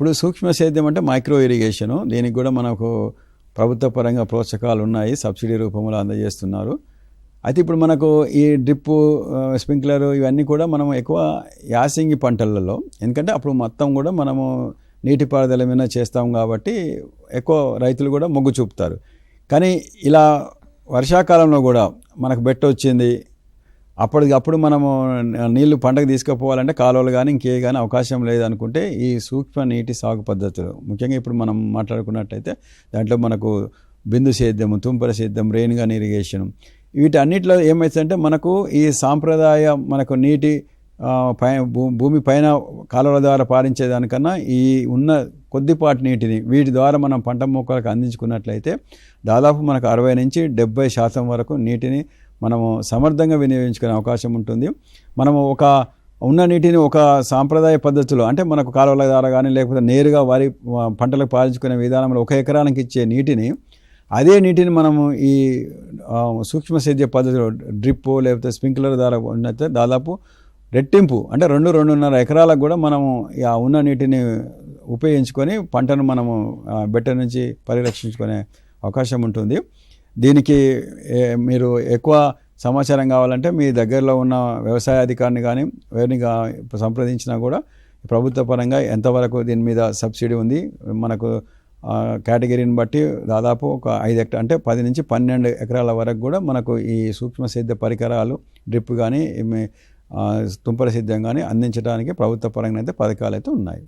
ఇప్పుడు సూక్ష్మ సేద్యం అంటే మైక్రో ఇరిగేషను. దీనికి కూడా మనకు ప్రభుత్వ పరంగా ప్రోత్సాహకాలు ఉన్నాయి, సబ్సిడీ రూపంలో అందజేస్తున్నారు. అయితే ఇప్పుడు మనకు ఈ డ్రిప్పు, స్ప్రింక్లర్ ఇవన్నీ కూడా మనం ఎక్కువ యాసంగి పంటలలో, ఎందుకంటే అప్పుడు మొత్తం కూడా మనము నీటిపారుదల మీద చేస్తాం కాబట్టి ఎక్కువ రైతులు కూడా మొగ్గు చూపుతారు. కానీ ఇలా వర్షాకాలంలో కూడా మనకు బెట్ట వచ్చింది, అప్పటికప్పుడు మనము నీళ్లు పంటకు తీసుకుపోవాలంటే కాలువలు కానీ ఇంకే కానీ అవకాశం లేదనుకుంటే ఈ సూక్ష్మ నీటి సాగు పద్ధతులు, ముఖ్యంగా ఇప్పుడు మనం మాట్లాడుకున్నట్టయితే దాంట్లో మనకు బిందు సేద్యము, తుంపర సేద్యం, రెయిన్ గన్ ఇరిగేషన్, వీటన్నిటిలో ఏమవుతుందంటే మనకు ఈ సాంప్రదాయ మనకు నీటి భూమి పైన కాలువల ద్వారా పారించేదానికన్నా ఈ ఉన్న కొద్దిపాటి నీటిని వీటి ద్వారా మనం పంట మొక్కలకు అందించుకున్నట్లయితే దాదాపు మనకు 60 నుంచి 70% వరకు నీటిని మనము సమర్థంగా వినియోగించుకునే అవకాశం ఉంటుంది. మనము ఒక ఉన్న నీటిని ఒక సాంప్రదాయ పద్ధతిలో, అంటే మనకు కాలువల ద్వారా కానీ లేకపోతే నేరుగా వరి పంటలకు పారించుకునే విధానంలో 1 ఎకరానికి ఇచ్చే నీటిని, అదే నీటిని మనము ఈ సూక్ష్మ సేద్య పద్ధతిలో డ్రిప్ లేకపోతే స్ప్రింక్లర్ ద్వారా ఉన్నట్లయితే దాదాపు రెట్టింపు, అంటే 2-2.5 ఎకరాలకు కూడా మనము ఆ ఉన్న నీటిని ఉపయోగించుకొని పంటను మనము బెట్ట నుంచి పరిరక్షించుకునే అవకాశం ఉంటుంది. దీనికి మీరు ఎక్కువ సమాచారం కావాలంటే మీ దగ్గరలో ఉన్న వ్యవసాయ అధికారిని కానీ ఎవరిని సంప్రదించినా కూడా ప్రభుత్వ పరంగా ఎంతవరకు దీని మీద సబ్సిడీ ఉంది, మనకు కేటగిరీని బట్టి దాదాపు ఒక 5 హెక్టార్ అంటే 10 నుంచి 12 ఎకరాల వరకు కూడా మనకు ఈ సూక్ష్మ సేద్య పరికరాలు, డ్రిప్ కానీ తుంపర సేద్యం కానీ అందించడానికి ప్రభుత్వ పరంగా అయితే పథకాలు అయితే ఉన్నాయి.